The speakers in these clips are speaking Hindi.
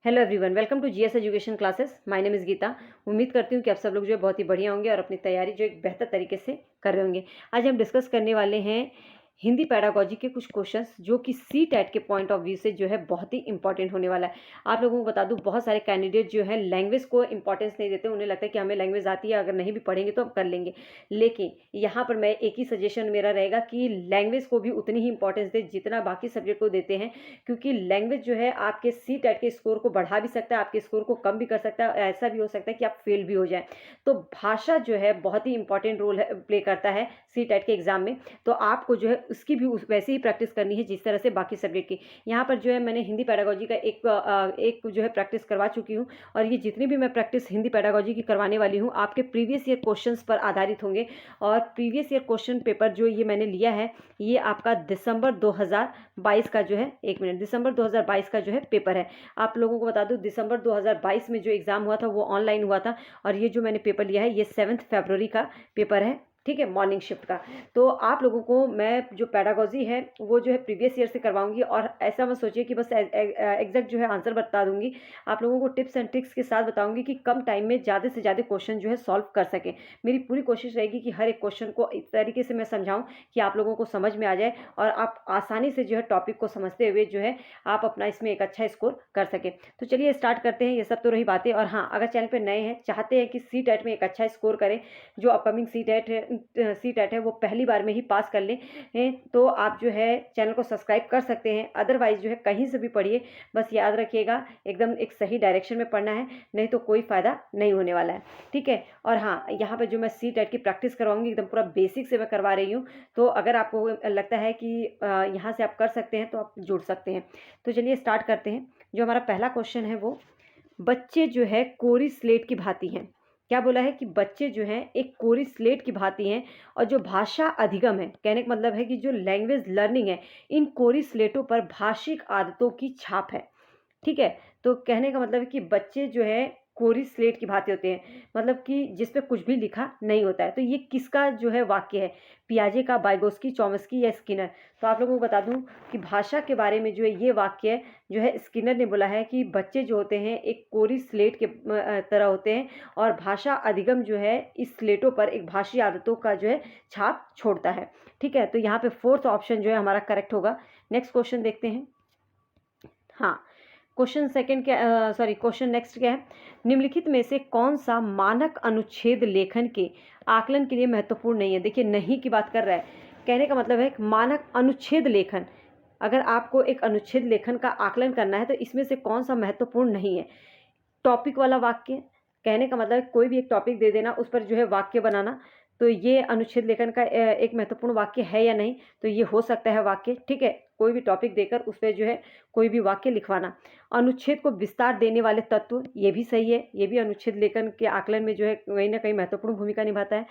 Hello everyone, welcome to GS education classes. My name is Geeta. उम्मीद करती हूँ कि आप सब लोग जो है बहुत ही बढ़िया होंगे और अपनी तैयारी जो एक बेहतर तरीके से कर रहे होंगे। आज हम डिस्कस करने वाले हैं हिंदी पैडागोजी के कुछ क्वेश्चंस जो कि सी टेट के पॉइंट ऑफ व्यू से जो है बहुत ही इंपॉर्टेंट होने वाला है। आप लोगों को बता दूं, बहुत सारे कैंडिडेट जो है लैंग्वेज को इंपॉर्टेंस नहीं देते। उन्हें लगता है कि हमें लैंग्वेज आती है, अगर नहीं भी पढ़ेंगे तो हम कर लेंगे। लेकिन यहाँ पर मैं एक ही सजेशन मेरा रहेगा कि लैंग्वेज को भी उतनी ही इंपॉर्टेंस दे जितना बाकी सब्जेक्ट को देते हैं, क्योंकि लैंग्वेज जो है आपके सी टेट के स्कोर को बढ़ा भी सकता है, आपके स्कोर को कम भी कर सकता है। ऐसा भी हो सकता है कि आप फेल भी हो जाए। तो भाषा जो है बहुत ही इंपॉर्टेंट रोल प्ले करता है सी टेट के एग्जाम में। तो आपको जो है उसकी भी वैसे ही प्रैक्टिस करनी है जिस तरह से बाकी सब्जेक्ट की। यहाँ पर जो है मैंने हिंदी पैडागोजी का एक जो है प्रैक्टिस करवा चुकी हूँ, और ये जितनी भी मैं प्रैक्टिस हिंदी पैडागोजी की करवाने वाली हूँ आपके प्रीवियस ईयर क्वेश्चंस पर आधारित होंगे। और प्रीवियस ईयर क्वेश्चन पेपर जो ये मैंने लिया है, ये आपका दिसंबर 2022 का जो है, एक मिनट, दिसंबर 2022 का जो है पेपर है। आप लोगों को बता दूं, दिसंबर 2022 में जो एग्ज़ाम हुआ था वो ऑनलाइन हुआ था, और ये जो मैंने पेपर लिया है ये 7 फरवरी का पेपर है। ठीक है, मॉर्निंग शिफ्ट का। तो आप लोगों को मैं जो पैडागोजी है वो जो है प्रीवियस ईयर से करवाऊंगी, और ऐसा मत सोचिए कि बस एग्जैक्ट जो है आंसर बता दूंगी। आप लोगों को टिप्स एंड ट्रिक्स के साथ बताऊंगी कि कम टाइम में ज़्यादा से ज़्यादा क्वेश्चन जो है सॉल्व कर सकें। मेरी पूरी कोशिश रहेगी कि हर एक क्वेश्चन को इस तरीके से मैं समझाऊं कि आप लोगों को समझ में आ जाए, और आप आसानी से जो है टॉपिक को समझते हुए जो है आप अपना इसमें एक अच्छा स्कोर कर सकें। तो चलिए स्टार्ट करते हैं। ये सब तो रही बातें, और हाँ, अगर चैनल पर नए हैं, चाहते हैं कि सी टेट में एक अच्छा स्कोर करें, जो अपकमिंग सी टेट है वो पहली बार में ही पास कर लें, तो आप जो है चैनल को सब्सक्राइब कर सकते हैं। अदरवाइज जो है कहीं से भी पढ़िए, बस याद रखिएगा एकदम एक सही डायरेक्शन में पढ़ना है, नहीं तो कोई फ़ायदा नहीं होने वाला है। ठीक है। और हाँ, यहाँ पर जो मैं सी टेट की प्रैक्टिस करवाऊंगी एकदम पूरा बेसिक से मैं करवा रही हूँ। तो अगर आपको लगता है कि यहाँ से आप कर सकते हैं तो आप जुड़ सकते हैं। तो चलिए स्टार्ट करते हैं। जो हमारा पहला क्वेश्चन है वो, बच्चे जो है कोरी स्लेट की भांति हैं। क्या बोला है कि बच्चे जो हैं एक कोरी स्लेट की भांति हैं, और जो भाषा अधिगम है, कहने का मतलब है कि जो लैंग्वेज लर्निंग है, इन कोरी स्लेटों पर भाषिक आदतों की छाप है। ठीक है। तो कहने का मतलब है कि बच्चे जो है कोरी स्लेट की भांति होते हैं, मतलब कि जिस पे कुछ भी लिखा नहीं होता है। तो ये किसका जो है वाक्य है, पियाजे का, वाइगोस्की, चॉम्स्की या स्किनर? तो आप लोगों को बता दूं कि भाषा के बारे में जो है ये वाक्य जो है स्किनर ने बोला है कि बच्चे जो होते हैं एक कोरी स्लेट के तरह होते हैं, और भाषा अधिगम जो है इस स्लेटों पर एक भाषी आदतों का जो है छाप छोड़ता है। ठीक है। तो यहाँ पे फोर्थ ऑप्शन जो है हमारा करेक्ट होगा। नेक्स्ट क्वेश्चन देखते हैं। हाँ, क्वेश्चन सेकंड क्या, सॉरी, क्वेश्चन नेक्स्ट क्या है, निम्नलिखित में से कौन सा मानक अनुच्छेद लेखन के आकलन के लिए महत्वपूर्ण नहीं है? देखिए, नहीं की बात कर रहा है। कहने का मतलब है मानक अनुच्छेद लेखन, अगर आपको एक अनुच्छेद लेखन का आकलन करना है तो इसमें से कौन सा महत्वपूर्ण नहीं है? टॉपिक वाला वाक्य, कहने का मतलब कोई भी एक टॉपिक दे देना, उस पर जो है वाक्य बनाना, तो ये अनुच्छेद लेखन का एक महत्वपूर्ण वाक्य है या नहीं? तो ये हो सकता है वाक्य। ठीक है। कोई भी टॉपिक देकर उस पर जो है कोई भी वाक्य लिखवाना। अनुच्छेद को विस्तार देने वाले तत्व, ये भी सही है, ये भी अनुच्छेद लेखन के आकलन में जो है कहीं ना कहीं महत्वपूर्ण भूमिका निभाता है।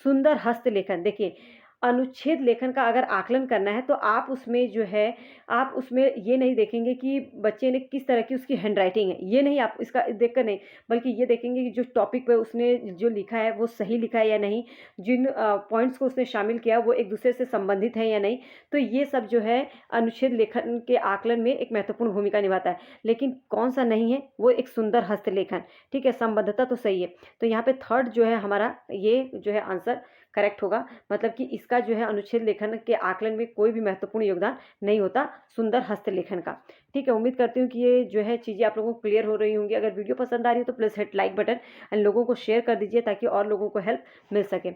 सुंदर हस्तलेखन, देखिए, अनुच्छेद लेखन का अगर आकलन करना है तो आप उसमें जो है, आप उसमें ये नहीं देखेंगे कि बच्चे ने किस तरह की उसकी हैंड राइटिंग है, ये नहीं आप इसका देखकर नहीं, बल्कि ये देखेंगे कि जो टॉपिक पे उसने जो लिखा है वो सही लिखा है या नहीं, जिन पॉइंट्स को उसने शामिल किया वो एक दूसरे से संबंधित है या नहीं। तो ये सब जो है अनुच्छेद लेखन के आकलन में एक महत्वपूर्ण भूमिका निभाता है। लेकिन कौन सा नहीं है? वो एक सुंदर हस्तलेखन। ठीक है, संबद्धता तो सही है। तो यहाँ पे थर्ड जो है हमारा, ये जो है आंसर करेक्ट होगा, मतलब कि इसका जो है अनुच्छेद लेखन के आकलन में कोई भी महत्वपूर्ण योगदान नहीं होता सुंदर हस्तलेखन का। ठीक है। उम्मीद करती हूँ कि ये जो है चीज़ें आप लोगों को क्लियर हो रही होंगी। अगर वीडियो पसंद आ रही है तो please hit like button and लोगों को शेयर कर दीजिए ताकि और लोगों को हेल्प मिल सके।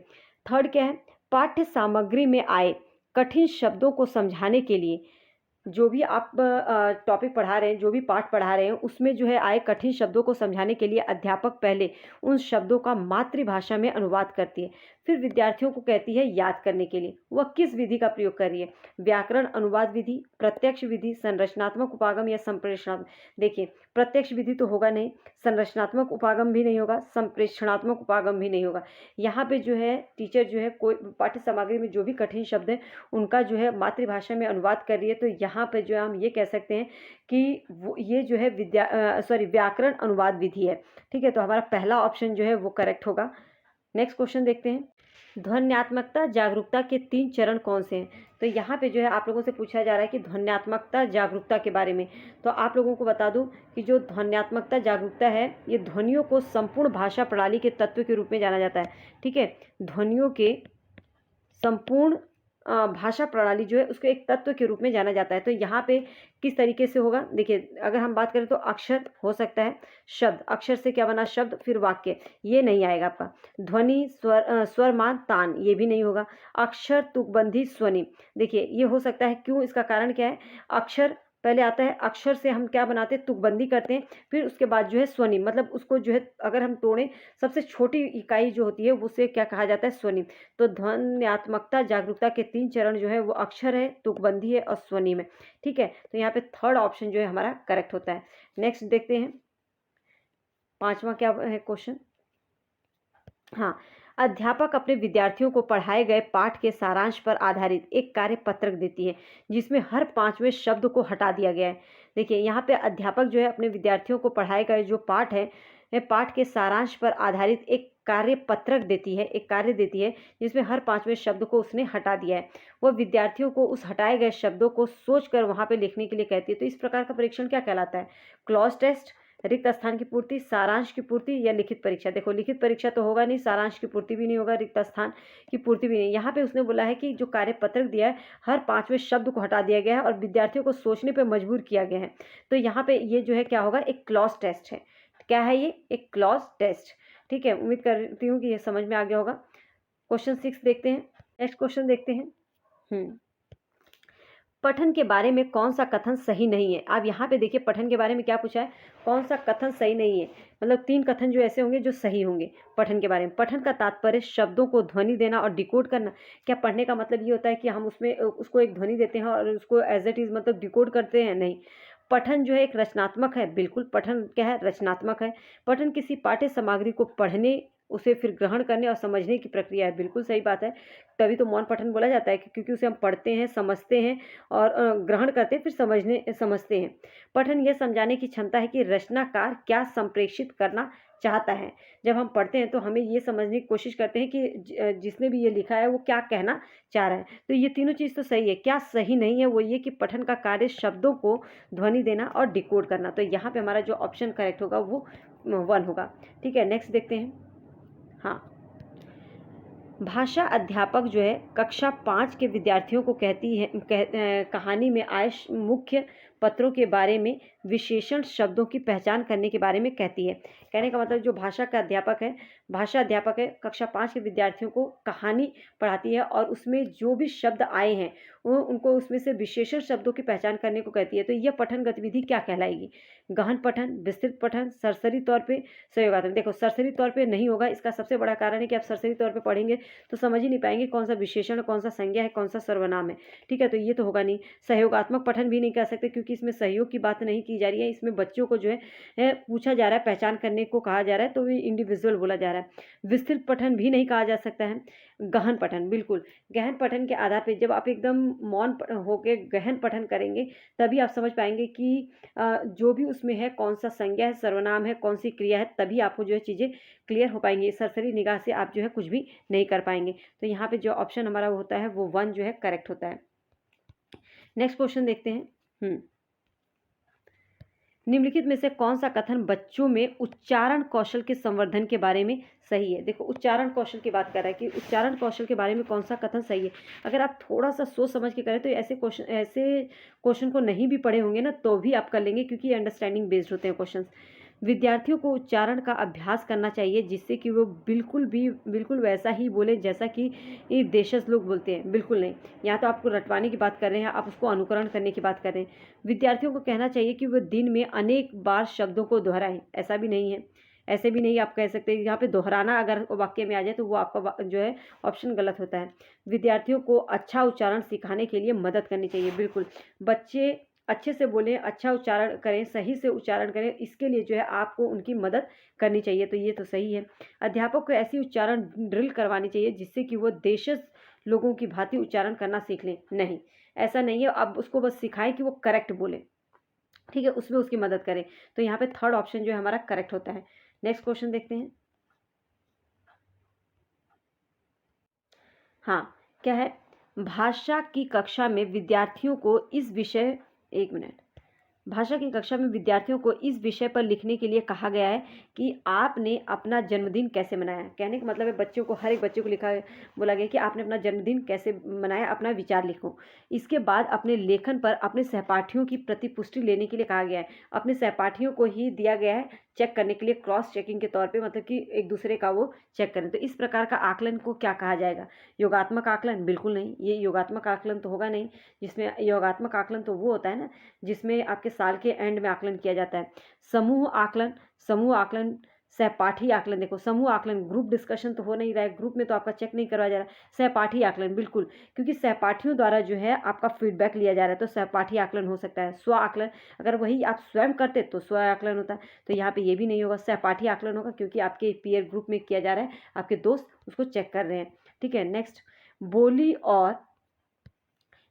थर्ड क्या है, पाठ्य सामग्री में आए कठिन शब्दों को समझाने के लिए, जो भी आप टॉपिक पढ़ा रहे हैं, जो भी पाठ पढ़ा रहे हैं, उसमें जो है आए कठिन शब्दों को समझाने के लिए अध्यापक पहले उन शब्दों का मातृभाषा में अनुवाद करती है, फिर विद्यार्थियों को कहती है याद करने के लिए। वह किस विधि का प्रयोग कर रही है? व्याकरण अनुवाद विधि, प्रत्यक्ष विधि, संरचनात्मक उपागम या संप्रेषणात्मक? देखिए, प्रत्यक्ष विधि तो होगा नहीं, संरचनात्मक उपागम भी नहीं होगा, संप्रेषणात्मक उपागम भी नहीं होगा। यहाँ पे जो है टीचर जो है कोई पाठ्य सामग्री में जो भी कठिन शब्द है उनका जो है मातृभाषा में अनुवाद कर रही है। तो यहाँ पे जो है हम ये कह सकते हैं कि वो ये जो है व्याकरण अनुवाद विधि है। ठीक है। तो हमारा पहला ऑप्शन जो है वो करेक्ट होगा। नेक्स्ट क्वेश्चन देखते हैं। ध्वन्यात्मकता जागरूकता के 3 चरण कौन से हैं? तो यहाँ पे जो है आप लोगों से पूछा जा रहा है कि ध्वन्यात्मकता जागरूकता के बारे में। तो आप लोगों को बता दूं कि जो ध्वन्यात्मकता जागरूकता है, ये ध्वनियों को संपूर्ण भाषा प्रणाली के तत्व के रूप में जाना जाता है। ठीक है, ध्वनियों के संपूर्ण भाषा प्रणाली जो है उसको एक तत्व के रूप में जाना जाता है। तो यहाँ पे किस तरीके से होगा, देखिए अगर हम बात करें तो अक्षर हो सकता है, शब्द, अक्षर से क्या बना शब्द, फिर वाक्य, ये नहीं आएगा आपका। ध्वनि, स्वर मान, तान, ये भी नहीं होगा। अक्षर, तुकबंदी, स्वनिम, देखिए ये हो सकता है। क्यों, इसका कारण क्या है, अक्षर पहले आता है, अक्षर से हम क्या बनाते हैं, तुकबंदी करते हैं, फिर उसके बाद जो है स्वनिम, मतलब उसको जो है अगर हम तोड़ें, सबसे छोटी इकाई जो होती है उसे क्या कहा जाता है, स्वनिम। तो ध्वन्यात्मकता जागरूकता के 3 चरण जो है वो अक्षर है, तुकबंदी है और स्वनिम है। ठीक है, तो यहाँ पे थर्ड ऑप्शन जो है हमारा करेक्ट होता है। नेक्स्ट देखते हैं, 5वां क्या है क्वेश्चन। हाँ, अध्यापक अपने विद्यार्थियों को पढ़ाए गए पाठ के सारांश पर आधारित एक कार्य पत्रक देती है जिसमें हर 5वें शब्द को हटा दिया गया है। देखिए यहाँ पे अध्यापक जो है अपने विद्यार्थियों को पढ़ाए गए जो पाठ है, पाठ के सारांश पर आधारित एक कार्य पत्रक देती है, एक कार्य देती है जिसमें हर 5वें शब्द को उसने हटा दिया है। वह विद्यार्थियों को उस हटाए गए शब्दों को सोचकर वहाँ पे लिखने के लिए कहती है। तो इस प्रकार का परीक्षण क्या कहलाता है, क्लॉज टेस्ट, रिक्त स्थान की पूर्ति, सारांश की पूर्ति या लिखित परीक्षा। देखो लिखित परीक्षा तो होगा नहीं, सारांश की पूर्ति भी नहीं होगा, रिक्त स्थान की पूर्ति भी नहीं। यहाँ पे उसने बोला है कि जो कार्य पत्रक दिया है हर 5वें शब्द को हटा दिया गया है और विद्यार्थियों को सोचने पर मजबूर किया गया है। तो यहाँ पे ये जो है क्या होगा, एक क्लॉज टेस्ट है। क्या है ये, एक क्लॉज टेस्ट। ठीक है, उम्मीद करती हूँ कि ये समझ में आ गया होगा। क्वेश्चन 6 देखते हैं, नेक्स्ट क्वेश्चन देखते हैं। पठन के बारे में कौन सा कथन सही नहीं है। आप यहाँ पे देखिए पठन के बारे में क्या पूछा है, कौन सा कथन सही नहीं है, मतलब 3 कथन जो ऐसे होंगे जो सही होंगे पठन के बारे में। पठन का तात्पर्य शब्दों को ध्वनि देना और डिकोड करना। क्या पढ़ने का मतलब ये होता है कि हम उसमें उसको एक ध्वनि देते हैं और उसको एज इट इज़ मतलब डिकोड करते हैं, नहीं। पठन जो है एक रचनात्मक है, बिल्कुल पठन क्या है, रचनात्मक है। पठन किसी पाठ्य सामग्री को पढ़ने, उसे फिर ग्रहण करने और समझने की प्रक्रिया है, बिल्कुल सही बात है। तभी तो मौन पठन बोला जाता है कि क्योंकि उसे हम पढ़ते हैं, समझते हैं और ग्रहण करते हैं, फिर समझते हैं। पठन यह समझाने की क्षमता है कि रचनाकार क्या संप्रेषित करना चाहता है। जब हम पढ़ते हैं तो हमें ये समझने की कोशिश करते हैं कि जिसने भी ये लिखा है वो क्या कहना चाह रहा है। तो ये तीनों चीज़ तो सही है। क्या सही नहीं है, वो ये कि पठन का कार्य शब्दों को ध्वनि देना और डिकोड करना। तो यहाँ पे हमारा जो ऑप्शन करेक्ट होगा वो 1 होगा। ठीक है, नेक्स्ट देखते हैं। हाँ, भाषा अध्यापक जो है कक्षा 5 के विद्यार्थियों को कहती है कहानी में आए मुख्य पत्रों के बारे में विशेषण शब्दों की पहचान करने के बारे में कहती है। कहने का मतलब जो भाषा का अध्यापक है, भाषा अध्यापक है, कक्षा 5 के विद्यार्थियों को कहानी पढ़ाती है और उसमें जो भी शब्द आए हैं वो उनको उसमें से विशेषण शब्दों की पहचान करने को कहती है। तो यह पठन गतिविधि क्या कहलाएगी, गहन पठन, विस्तृत पठन, सरसरी तौर पे, सहयोगात्मक। देखो सरसरी तौर पे नहीं होगा, इसका सबसे बड़ा कारण है कि आप सरसरी तौर पे पढ़ेंगे तो समझ ही नहीं पाएंगे कौन सा विशेषण है, कौन सा संज्ञा है, कौन सा सर्वनाम है। ठीक है, तो ये तो होगा नहीं। सहयोगात्मक पठन भी नहीं कह सकते क्योंकि इसमें सहयोग की बात नहीं की जा रही है, इसमें बच्चों को जो है पूछा जा रहा है, पहचान करने को कहा जा रहा है, तो ये इंडिविजुअल बोला जा रहा है। विस्तृत पठन भी नहीं कहा जा सकता है। गहन पठन, बिल्कुल गहन पठन के आधार पर जब आप एकदम मौन होकर गहन पठन करेंगे तभी आप समझ पाएंगे कि जो भी उसमें है कौन सा संज्ञा है, सर्वनाम है, कौन सी क्रिया है, तभी आपको जो है चीज़ें क्लियर हो पाएंगी। सरसरी निगाह से आप जो है कुछ भी नहीं कर पाएंगे। तो यहाँ पे जो ऑप्शन हमारा होता है वो 1 जो है करेक्ट होता है। नेक्स्ट क्वेश्चन देखते हैं। निम्नलिखित में से कौन सा कथन बच्चों में उच्चारण कौशल के संवर्धन के बारे में सही है। देखो उच्चारण कौशल की बात कर रहा है कि उच्चारण कौशल के बारे में कौन सा कथन सही है। अगर आप थोड़ा सा सोच समझ के करें तो ऐसे क्वेश्चन को नहीं भी पढ़े होंगे ना तो भी आप कर लेंगे क्योंकि अंडरस्टैंडिंग बेस्ड होते हैं क्वेश्चन। विद्यार्थियों को उच्चारण का अभ्यास करना चाहिए जिससे कि वो बिल्कुल वैसा ही बोले जैसा कि ये देशज लोग बोलते हैं। बिल्कुल नहीं, यहाँ तो आपको रटवाने की बात कर रहे हैं, आप उसको अनुकरण करने की बात कर रहे हैं। विद्यार्थियों को कहना चाहिए कि वो दिन में अनेक बार शब्दों को दोहराएं, ऐसा भी नहीं है। ऐसे भी नहीं आप कह सकते, यहाँ पे दोहराना अगर वाक्य में आ जाए तो वो आपका जो है ऑप्शन गलत होता है। विद्यार्थियों को अच्छा उच्चारण सिखाने के लिए मदद करनी चाहिए। बिल्कुल, बच्चे अच्छे से बोलें, अच्छा उच्चारण करें, सही से उच्चारण करें, इसके लिए जो है आपको उनकी मदद करनी चाहिए। तो ये तो सही है। अध्यापक को ऐसी उच्चारण ड्रिल करवानी चाहिए जिससे कि वो देशज लोगों की भांति उच्चारण करना सीख लें। नहीं, ऐसा नहीं है, अब उसको बस सिखाएं कि वो करेक्ट बोले। ठीक है, उसमें उसकी मदद करें। तो यहाँ पे थर्ड ऑप्शन जो है हमारा करेक्ट होता है। नेक्स्ट क्वेश्चन देखते हैं। हाँ, क्या है, भाषा की कक्षा में विद्यार्थियों को इस विषय, एक मिनट, भाषा की कक्षा में विद्यार्थियों को इस विषय पर लिखने के लिए कहा गया है कि आपने अपना जन्मदिन कैसे मनाया। कहने का मतलब है बच्चों को, हर एक बच्चे को लिखा, बोला गया कि आपने अपना जन्मदिन कैसे मनाया, अपना विचार लिखो। इसके बाद अपने लेखन पर अपने सहपाठियों की प्रतिपुष्टि लेने के लिए कहा गया है। अपने सहपाठियों को ही दिया गया है चेक करने के लिए, क्रॉस चेकिंग के तौर पे, मतलब कि एक दूसरे का वो चेक करें। तो इस प्रकार का आकलन को क्या कहा जाएगा? योगात्मक आकलन? बिल्कुल नहीं, ये योगात्मक आकलन तो होगा नहीं। जिसमें योगात्मक आकलन तो वो होता है ना जिसमें आपके साल के एंड में आकलन किया जाता है। समूह आकलन, समूह आकलन, सहपाठी आकलन, देखो समूह आकलन, ग्रुप डिस्कशन तो हो नहीं रहा है, ग्रुप में तो आपका चेक नहीं करवाया जा रहा है। सहपाठी आकलन, बिल्कुल, क्योंकि सहपाठियों द्वारा जो है आपका फीडबैक लिया जा रहा है, तो सहपाठी आकलन हो सकता है। स्व आकलन, अगर वही आप स्वयं करते तो स्व आकलन होता है, तो यहाँ पे ये भी नहीं होगा, सहपाठी आकलन होगा, क्योंकि आपके पीयर ग्रुप में किया जा रहा है, आपके दोस्त उसको चेक कर रहे हैं। ठीक है, नेक्स्ट, बोली और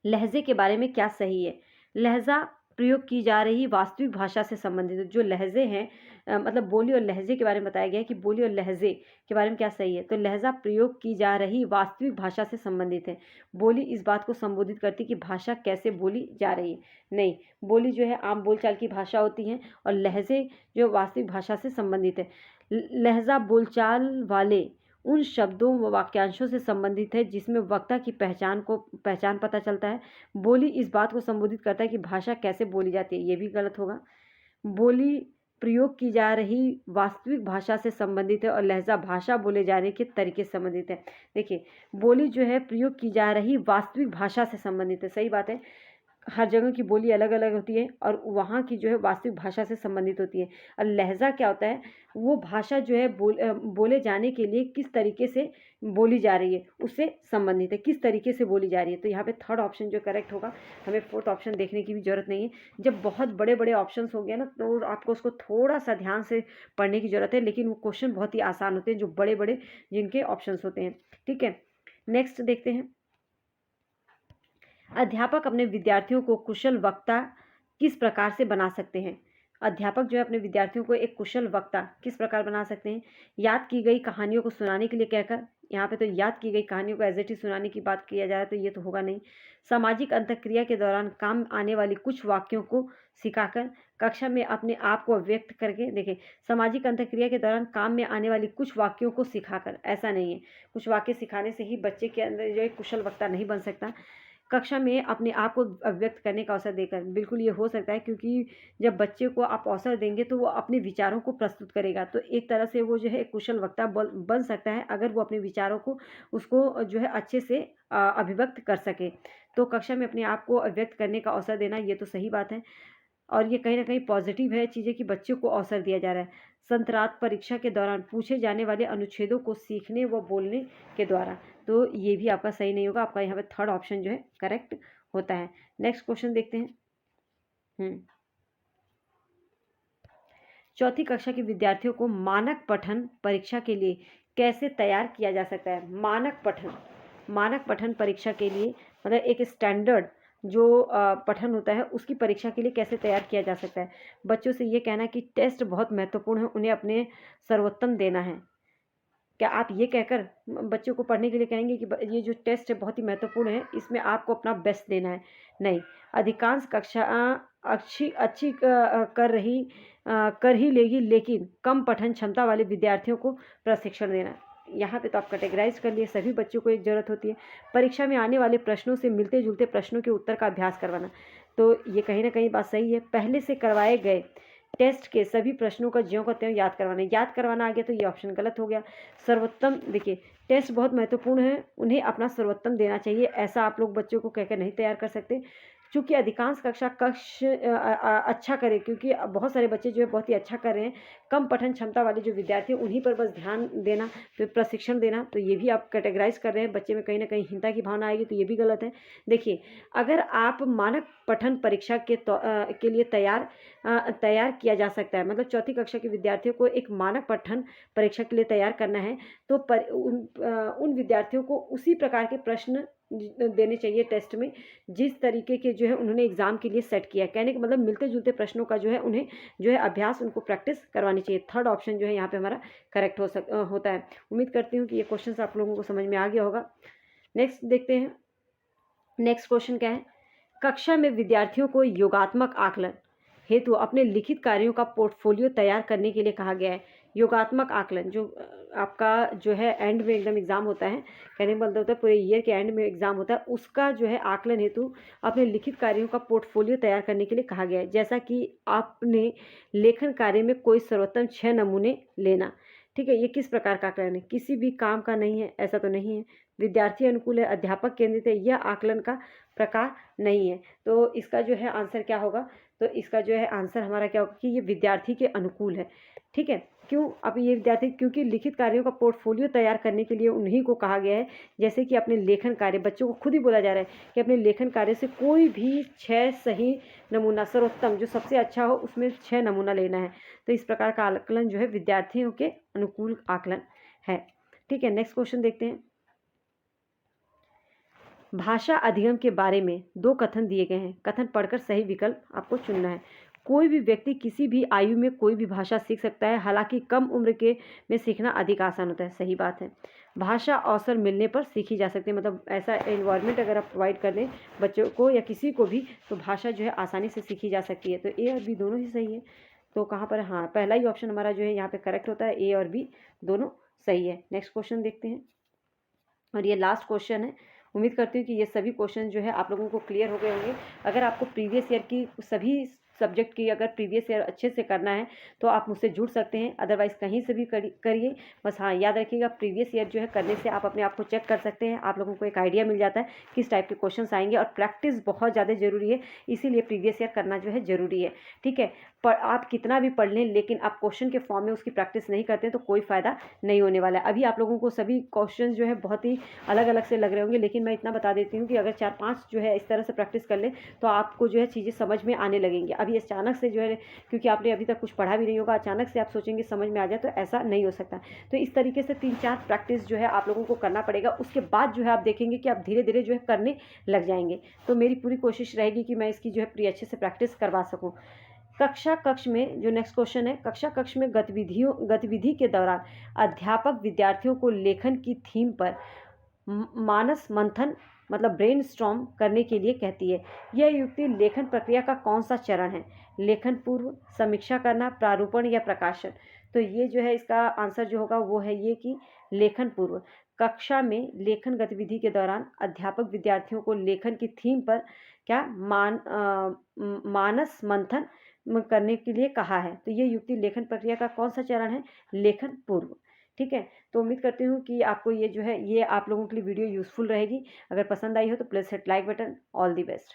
लहजे के बारे में क्या सही है? लहजा प्रयोग की जा रही वास्तविक भाषा से संबंधित जो लहजे हैं, मतलब बोली और लहजे के बारे में बताया गया है कि बोली और लहजे के बारे में क्या सही है। तो लहजा प्रयोग की जा रही वास्तविक भाषा से संबंधित है। बोली इस बात को संबोधित करती है कि भाषा कैसे बोली जा रही है। नहीं, बोली जो है आम बोलचाल की भाषा होती है और लहजे जो वास्तविक भाषा से संबंधित है। लहजा बोलचाल वाले उन शब्दों व वाक्यांशों से संबंधित है जिसमें वक्ता की पहचान पता चलता है। बोली इस बात को संबोधित करता है कि भाषा कैसे बोली जाती है, ये भी गलत होगा। बोली प्रयोग की जा रही वास्तविक भाषा से संबंधित है और लहजा भाषा बोले जाने के तरीके से संबंधित है। देखिए, बोली जो है प्रयोग की जा रही वास्तविक भाषा से संबंधित है, सही बात है। हर जगह की बोली अलग अलग होती है और वहाँ की जो है वास्तविक भाषा से संबंधित होती है। और लहजा क्या होता है, वो भाषा जो है बोले जाने के लिए किस तरीके से बोली जा रही है उससे संबंधित है, किस तरीके से बोली जा रही है। तो यहाँ पे थर्ड ऑप्शन जो करेक्ट होगा, हमें फोर्थ ऑप्शन देखने की भी जरूरत नहीं है। जब बहुत बड़े बड़े ऑप्शन हो गए ना तो आपको उसको थोड़ा सा ध्यान से पढ़ने की जरूरत है, लेकिन वो क्वेश्चन बहुत ही आसान होते हैं जो बड़े बड़े जिनके ऑप्शन होते हैं। ठीक है, नेक्स्ट देखते हैं। अध्यापक अपने विद्यार्थियों को कुशल वक्ता किस प्रकार से बना सकते हैं? अध्यापक जो है अपने विद्यार्थियों को एक कुशल वक्ता किस प्रकार बना सकते हैं? याद की गई कहानियों को सुनाने के लिए कहकर, यहाँ पे तो याद की गई कहानियों को एज इट इज सुनाने की बात किया जाए तो ये तो होगा नहीं। सामाजिक अंतःक्रिया के दौरान काम आने वाली कुछ वाक्यों को सिखाकर कक्षा में अपने आप को व्यक्त करके, देखें, सामाजिक अंतःक्रिया के दौरान काम में आने वाली कुछ वाक्यों को सिखाकर, ऐसा नहीं है कुछ वाक्य सिखाने से ही बच्चे के अंदर जो है कुशल वक्ता नहीं बन सकता। कक्षा में अपने आप को अभिव्यक्त करने का अवसर देकर, बिल्कुल ये हो सकता है, क्योंकि जब बच्चे को आप अवसर देंगे तो वो अपने विचारों को प्रस्तुत करेगा, तो एक तरह से वो जो है कुशल वक्ता बन सकता है अगर वो अपने विचारों को उसको जो है अच्छे से अभिव्यक्त कर सके। तो कक्षा में अपने आप को अभिव्यक्त करने का अवसर देना, ये तो सही बात है और ये कहीं ना कहीं पॉजिटिव है चीज़ें कि बच्चों को अवसर दिया जा रहा है। संतरात परीक्षा के दौरान पूछे जाने वाले अनुच्छेदों को सीखने व बोलने के द्वारा, तो ये भी आपका सही नहीं होगा, आपका यहाँ पे थर्ड ऑप्शन जो है करेक्ट होता है। नेक्स्ट क्वेश्चन देखते हैं। चौथी कक्षा के विद्यार्थियों को मानक पठन परीक्षा के लिए कैसे तैयार किया जा सकता है? मानक पठन परीक्षा के लिए मतलब एक स्टैंडर्ड जो पठन होता है उसकी परीक्षा के लिए कैसे तैयार किया जा सकता है? बच्चों से ये कहना कि टेस्ट बहुत महत्वपूर्ण है, उन्हें अपने सर्वोत्तम देना है। क्या आप ये कहकर बच्चों को पढ़ने के लिए कहेंगे कि ये जो टेस्ट है बहुत ही महत्वपूर्ण है, इसमें आपको अपना बेस्ट देना है? नहीं, अधिकांश कक्षा अच्छी कर ही लेगी, लेकिन कम पठन क्षमता वाले विद्यार्थियों को प्रशिक्षण देना। यहाँ पे तो आप कैटेगराइज कर लिए, सभी बच्चों को एक ज़रूरत होती है। परीक्षा में आने वाले प्रश्नों से मिलते जुलते प्रश्नों के उत्तर का अभ्यास करवाना, तो ये कहीं ना कहीं बात सही है। पहले से करवाए गए टेस्ट के सभी प्रश्नों का ज्यों का त्यों याद करवाना आ गया तो ये ऑप्शन गलत हो गया। सर्वोत्तम, देखिए टेस्ट बहुत महत्वपूर्ण है, उन्हें अपना सर्वोत्तम देना चाहिए, ऐसा आप लोग बच्चों को कहकर नहीं तैयार कर सकते। चूँकि अधिकांश कक्षा अच्छा करे, क्योंकि बहुत सारे बच्चे जो है बहुत ही अच्छा कर रहे हैं, कम पठन क्षमता वाले जो विद्यार्थी हैं उन्हीं पर बस ध्यान देना, फिर प्रशिक्षण देना, तो ये भी आप कैटेगराइज कर रहे हैं, बच्चे में कहीं ना कहीं हिंसा की भावना आएगी, तो ये भी गलत है। देखिए, अगर आप मानक पठन परीक्षा के लिए तैयार किया जा सकता है, मतलब चौथी कक्षा के विद्यार्थियों को एक मानक पठन परीक्षा के लिए तैयार करना है, तो उन विद्यार्थियों को उसी प्रकार के प्रश्न देने चाहिए टेस्ट में जिस तरीके के जो है उन्होंने एग्जाम के लिए सेट किया है। कहने का मतलब मिलते जुलते प्रश्नों का जो है उन्हें जो है अभ्यास उनको प्रैक्टिस करवानी चाहिए। थर्ड ऑप्शन जो है यहाँ पे हमारा करेक्ट होता है। उम्मीद करती हूँ कि ये क्वेश्चन आप लोगों को समझ में आ गया होगा। नेक्स्ट देखते हैं, नेक्स्ट क्वेश्चन क्या है। कक्षा में विद्यार्थियों को योगात्मक आकलन हेतु अपने लिखित कार्यों का पोर्टफोलियो तैयार करने के लिए कहा गया है। योगात्मक आकलन जो आपका जो है एंड में एकदम एग्जाम होता है, कहने का मतलब होता है पूरे ईयर के एंड में एग्जाम होता है, उसका जो है आकलन हेतु अपने लिखित कार्यों का पोर्टफोलियो तैयार करने के लिए कहा गया है। जैसा कि आपने लेखन कार्य में कोई सर्वोत्तम 6 नमूने लेना, ठीक है। ये किस प्रकार का आकलन है, किसी भी काम का नहीं है, ऐसा तो नहीं है। विद्यार्थी अनुकूल है, अध्यापक केंद्रित है, यह आकलन का प्रकार नहीं है। तो इसका जो है आंसर क्या होगा, तो इसका जो है आंसर हमारा क्या होगा कि ये विद्यार्थी के अनुकूल है, ठीक है। क्यों, अब ये विद्यार्थी, क्योंकि लिखित कार्यों का पोर्टफोलियो तैयार करने के लिए उन्हीं को कहा गया है। जैसे कि अपने लेखन कार्य, बच्चों को खुद ही बोला जा रहा है कि अपने लेखन कार्य से कोई भी 6 सही नमूना, सर्वोत्तम जो सबसे अच्छा हो उसमें 6 नमूना लेना है। तो इस प्रकार का आकलन जो है विद्यार्थियों के अनुकूल आकलन है, ठीक है। नेक्स्ट क्वेश्चन देखते हैं। भाषा अधिगम के बारे में 2 कथन दिए गए हैं। कथन पढ़कर सही विकल्प आपको चुनना है। कोई भी व्यक्ति किसी भी आयु में कोई भी भाषा सीख सकता है, हालांकि कम उम्र के में सीखना अधिक आसान होता है। सही बात है। भाषा अवसर मिलने पर सीखी जा सकती है, मतलब ऐसा एनवायरनमेंट अगर आप प्रोवाइड कर दें बच्चों को या किसी को भी, तो भाषा जो है आसानी से सीखी जा सकती है। तो ए और बी दोनों ही सही है। तो कहाँ पर, हाँ, पहला ही ऑप्शन हमारा जो है यहाँ पे करेक्ट होता है, ए और बी दोनों सही है। नेक्स्ट क्वेश्चन देखते हैं, और ये लास्ट क्वेश्चन है। उम्मीद करती हूँ कि ये सभी क्वेश्चन जो है आप लोगों को क्लियर हो गए होंगे। अगर आपको प्रीवियस ईयर की सभी सब्जेक्ट की अगर प्रीवियस ईयर अच्छे से करना है तो आप मुझसे जुड़ सकते हैं, अदरवाइज़ कहीं से भी करिए। बस हाँ, याद रखिएगा प्रीवियस ईयर जो है करने से आप अपने आप को चेक कर सकते हैं, आप लोगों को एक आइडिया मिल जाता है किस टाइप के क्वेश्चन आएंगे। और प्रैक्टिस बहुत ज़्यादा ज़रूरी है, इसीलिए प्रीवियस ईयर करना जो है ज़रूरी है, ठीक है। पर आप कितना भी पढ़ लें, लेकिन आप क्वेश्चन के फॉर्म में उसकी प्रैक्टिस नहीं करते तो कोई फ़ायदा नहीं होने वाला है। अभी आप लोगों को सभी क्वेश्चन जो है बहुत ही अलग अलग से लग रहे होंगे, लेकिन मैं इतना बता देती हूँ कि अगर 4-5 जो है इस तरह से प्रैक्टिस कर लें तो आपको जो है चीज़ें समझ में आने लगेंगी। अभी अचानक से जो है, क्योंकि आपने अभी तक कुछ पढ़ा भी नहीं होगा, अचानक से आप सोचेंगे समझ में आ जाए, तो ऐसा नहीं हो सकता। तो इस तरीके से 3-4 प्रैक्टिस जो है आप लोगों को करना पड़ेगा। उसके बाद जो है आप देखेंगे कि आप धीरे धीरे जो है करने लग जाएंगे। तो मेरी पूरी कोशिश रहेगी कि मैं इसकी जो है पूरी अच्छे से प्रैक्टिस करवा सकूँ। कक्षा कक्ष में जो नेक्स्ट क्वेश्चन है, कक्षा कक्ष में गतिविधि के दौरान अध्यापक विद्यार्थियों को लेखन की थीम पर मानस मंथन, मतलब ब्रेन स्टॉर्म करने के लिए कहती है। यह युक्ति लेखन प्रक्रिया का कौन सा चरण है? लेखन पूर्व, समीक्षा करना, प्रारूपण या प्रकाशन? तो ये जो है इसका आंसर जो होगा वो है ये कि लेखन पूर्व। कक्षा में लेखन गतिविधि के दौरान अध्यापक विद्यार्थियों को लेखन की थीम पर क्या मानस मंथन करने के लिए कहा है। तो ये युक्ति लेखन प्रक्रिया का कौन सा चरण है? लेखन पूर्व, ठीक है। तो उम्मीद करती हूँ कि आपको ये जो है ये आप लोगों के लिए वीडियो यूज़फुल रहेगी। अगर पसंद आई हो तो please hit like button. All the best.